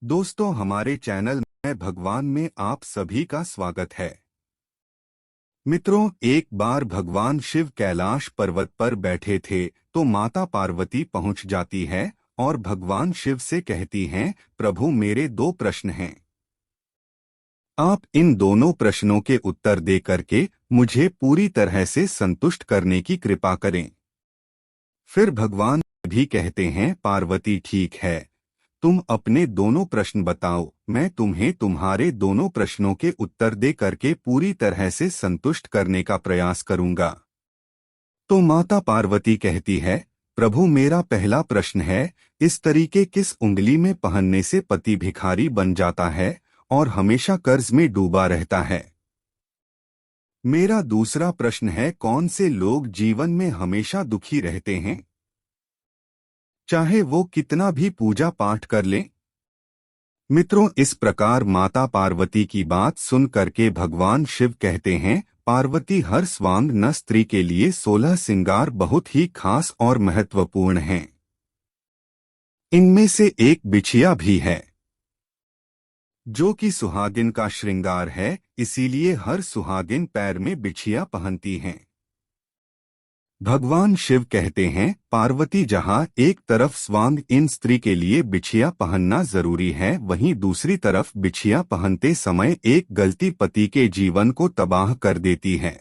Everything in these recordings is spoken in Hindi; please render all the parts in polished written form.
दोस्तों, हमारे चैनल में भगवान में आप सभी का स्वागत है। मित्रों, एक बार भगवान शिव कैलाश पर्वत पर बैठे थे तो माता पार्वती पहुंच जाती है और भगवान शिव से कहती हैं, प्रभु मेरे दो प्रश्न हैं। आप इन दोनों प्रश्नों के उत्तर दे करके मुझे पूरी तरह से संतुष्ट करने की कृपा करें। फिर भगवान भी कहते हैं, पार्वती ठीक है, तुम अपने दोनों प्रश्न बताओ, मैं तुम्हें तुम्हारे दोनों प्रश्नों के उत्तर दे करके पूरी तरह से संतुष्ट करने का प्रयास करूंगा। तो माता पार्वती कहती है, प्रभु मेरा पहला प्रश्न है, इस तरीके किस उंगली में पहनने से पति भिखारी बन जाता है और हमेशा कर्ज में डूबा रहता है। मेरा दूसरा प्रश्न है, कौन से लोग जीवन में हमेशा दुखी रहते हैं, चाहे वो कितना भी पूजा पाठ कर लें। मित्रों, इस प्रकार माता पार्वती की बात सुन करके भगवान शिव कहते हैं, पार्वती हर स्वांग न स्त्री के लिए 16 श्रृंगार बहुत ही खास और महत्वपूर्ण हैं। इनमें से एक बिछिया भी है, जो कि सुहागिन का श्रृंगार है, इसीलिए हर सुहागिन पैर में बिछिया पहनती हैं। भगवान शिव कहते हैं, पार्वती जहाँ एक तरफ स्वांग इन स्त्री के लिए बिछिया पहनना जरूरी है, वहीं दूसरी तरफ बिछिया पहनते समय एक गलती पति के जीवन को तबाह कर देती है।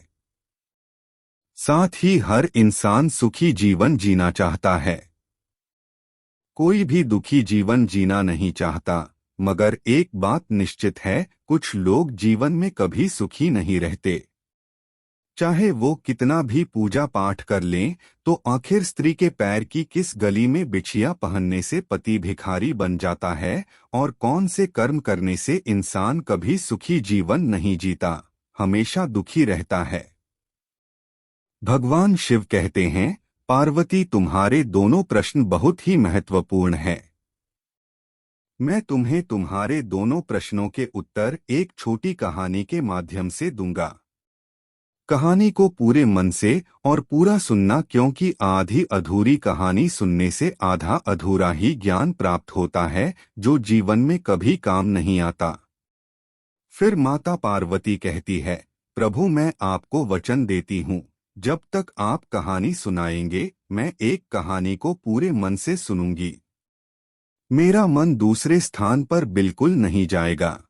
साथ ही हर इंसान सुखी जीवन जीना चाहता है, कोई भी दुखी जीवन जीना नहीं चाहता, मगर एक बात निश्चित है, कुछ लोग जीवन में कभी सुखी नहीं रहते। चाहे वो कितना भी पूजा पाठ कर लें, तो आखिर स्त्री के पैर की किस गली में बिछिया पहनने से पति भिखारी बन जाता है और कौन से कर्म करने से इंसान कभी सुखी जीवन नहीं जीता, हमेशा दुखी रहता है। भगवान शिव कहते हैं, पार्वती तुम्हारे दोनों प्रश्न बहुत ही महत्वपूर्ण हैं। मैं तुम्हें तुम्हारे दोनों प्रश्नों के उत्तर एक छोटी कहानी के माध्यम से दूंगा। कहानी को पूरे मन से और पूरा सुनना, क्योंकि आधी अधूरी कहानी सुनने से आधा अधूरा ही ज्ञान प्राप्त होता है, जो जीवन में कभी काम नहीं आता। फिर माता पार्वती कहती है, प्रभु मैं आपको वचन देती हूँ, जब तक आप कहानी सुनाएंगे मैं एक कहानी को पूरे मन से सुनूंगी। मेरा मन दूसरे स्थान पर बिल्कुल नहीं जाएगा।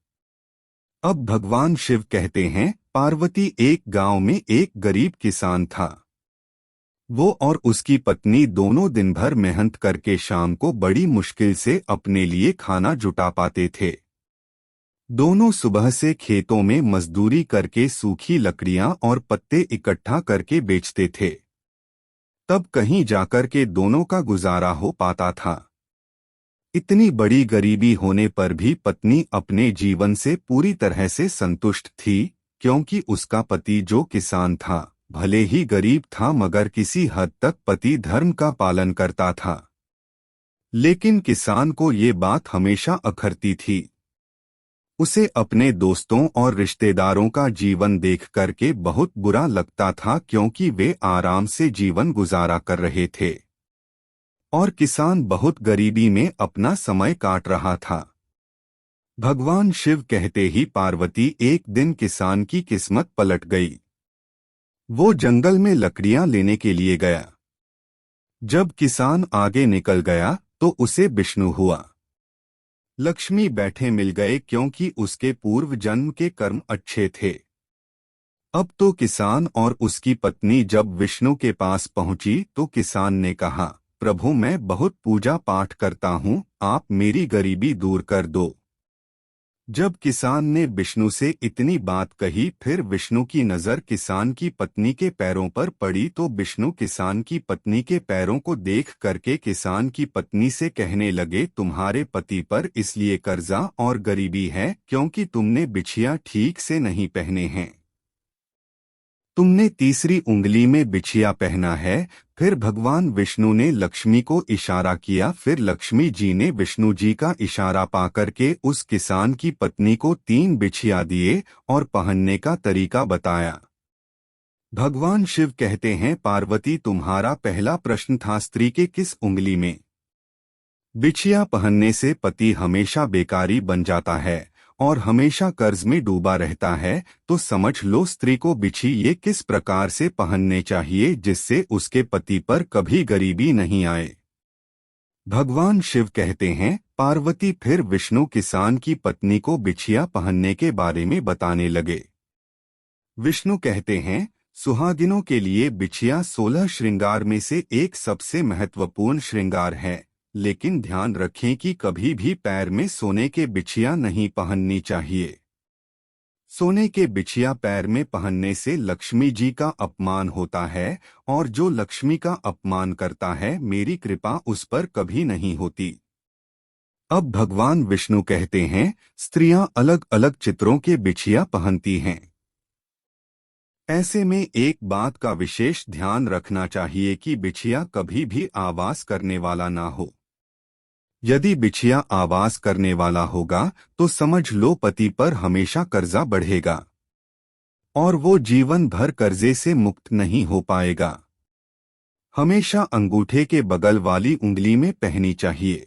अब भगवान शिव कहते हैं, पार्वती एक गांव में एक गरीब किसान था। वो और उसकी पत्नी दोनों दिन भर मेहनत करके शाम को बड़ी मुश्किल से अपने लिए खाना जुटा पाते थे। दोनों सुबह से खेतों में मजदूरी करके सूखी लकड़ियां और पत्ते इकट्ठा करके बेचते थे, तब कहीं जाकर के दोनों का गुजारा हो पाता था। इतनी बड़ी गरीबी होने पर भी पत्नी अपने जीवन से पूरी तरह से संतुष्ट थी, क्योंकि उसका पति जो किसान था, भले ही गरीब था मगर किसी हद तक पति धर्म का पालन करता था। लेकिन किसान को ये बात हमेशा अखरती थी। उसे अपने दोस्तों और रिश्तेदारों का जीवन देख करके बहुत बुरा लगता था, क्योंकि वे आराम से जीवन गुजारा कर रहे थे और किसान बहुत गरीबी में अपना समय काट रहा था। भगवान शिव कहते ही पार्वती एक दिन किसान की किस्मत पलट गई। वो जंगल में लकड़ियां लेने के लिए गया। जब किसान आगे निकल गया तो उसे विष्णु हुआ। लक्ष्मी बैठे मिल गए, क्योंकि उसके पूर्व जन्म के कर्म अच्छे थे। अब तो किसान और उसकी पत्नी जब विष्णु के पास पहुंची तो किसान ने कहा, प्रभु मैं बहुत पूजा पाठ करता हूँ, आप मेरी गरीबी दूर कर दो। जब किसान ने विष्णु से इतनी बात कही, फिर विष्णु की नजर किसान की पत्नी के पैरों पर पड़ी, तो विष्णु किसान की पत्नी के पैरों को देख करके किसान की पत्नी से कहने लगे, तुम्हारे पति पर इसलिए कर्जा और गरीबी है क्योंकि तुमने बिछिया ठीक से नहीं पहने हैं। तुमने तीसरी उंगली में बिछिया पहना है। फिर भगवान विष्णु ने लक्ष्मी को इशारा किया, फिर लक्ष्मी जी ने विष्णु जी का इशारा पाकर के उस किसान की पत्नी को 3 बिछिया दिए और पहनने का तरीका बताया। भगवान शिव कहते हैं, पार्वती तुम्हारा पहला प्रश्न था स्त्री के किस उंगली में। बिछिया पहनने से पति हमेशा बेकारी बन जाता है और हमेशा कर्ज में डूबा रहता है, तो समझ लो स्त्री को बिछिया किस प्रकार से पहनने चाहिए जिससे उसके पति पर कभी गरीबी नहीं आए। भगवान शिव कहते हैं, पार्वती फिर विष्णु किसान की पत्नी को बिछिया पहनने के बारे में बताने लगे। विष्णु कहते हैं, सुहागिनों के लिए बिछिया 16 श्रृंगार में से एक सबसे महत्वपूर्ण श्रृंगार है, लेकिन ध्यान रखें कि कभी भी पैर में सोने के बिछिया नहीं पहननी चाहिए। सोने के बिछिया पैर में पहनने से लक्ष्मी जी का अपमान होता है और जो लक्ष्मी का अपमान करता है मेरी कृपा उस पर कभी नहीं होती। अब भगवान विष्णु कहते हैं, स्त्रियां अलग अलग चित्रों के बिछिया पहनती हैं। ऐसे में एक बात का विशेष ध्यान रखना चाहिए कि बिछिया कभी भी आवाज करने वाला ना हो। यदि बिछिया आवाज करने वाला होगा तो समझ लो पति पर हमेशा कर्जा बढ़ेगा और वो जीवन भर कर्जे से मुक्त नहीं हो पाएगा। हमेशा अंगूठे के बगल वाली उंगली में पहनी चाहिए।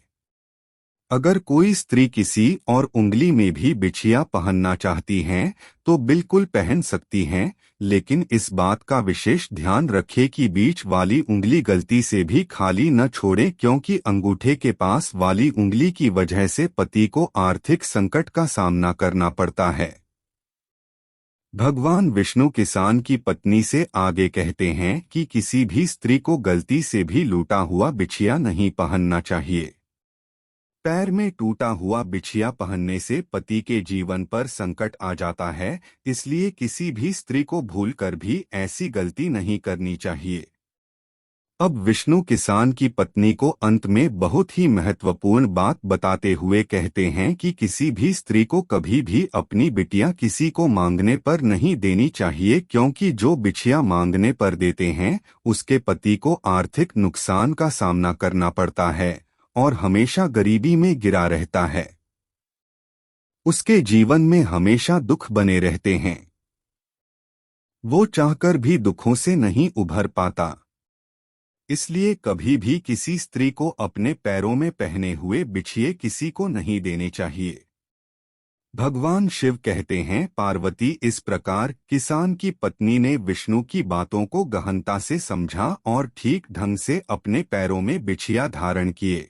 अगर कोई स्त्री किसी और उंगली में भी बिछिया पहनना चाहती हैं तो बिल्कुल पहन सकती हैं, लेकिन इस बात का विशेष ध्यान रखें कि बीच वाली उंगली गलती से भी खाली न छोड़े, क्योंकि अंगूठे के पास वाली उंगली की वजह से पति को आर्थिक संकट का सामना करना पड़ता है। भगवान विष्णु किसान की पत्नी से आगे कहते हैं कि किसी भी स्त्री को गलती से भी लूटा हुआ बिछिया नहीं पहनना चाहिए। पैर में टूटा हुआ बिछिया पहनने से पति के जीवन पर संकट आ जाता है, इसलिए किसी भी स्त्री को भूलकर भी ऐसी गलती नहीं करनी चाहिए। अब विष्णु किसान की पत्नी को अंत में बहुत ही महत्वपूर्ण बात बताते हुए कहते हैं कि किसी भी स्त्री को कभी भी अपनी बिटिया किसी को मांगने पर नहीं देनी चाहिए, क्योंकि जो बिछिया मांगने पर देते हैं उसके पति को आर्थिक नुकसान का सामना करना पड़ता है और हमेशा गरीबी में गिरा रहता है। उसके जीवन में हमेशा दुख बने रहते हैं। वो चाहकर भी दुखों से नहीं उभर पाता। इसलिए कभी भी किसी स्त्री को अपने पैरों में पहने हुए बिछिए किसी को नहीं देने चाहिए। भगवान शिव कहते हैं, पार्वती इस प्रकार किसान की पत्नी ने विष्णु की बातों को गहनता से समझा और ठीक ढंग से अपने पैरों में बिछिया धारण किए।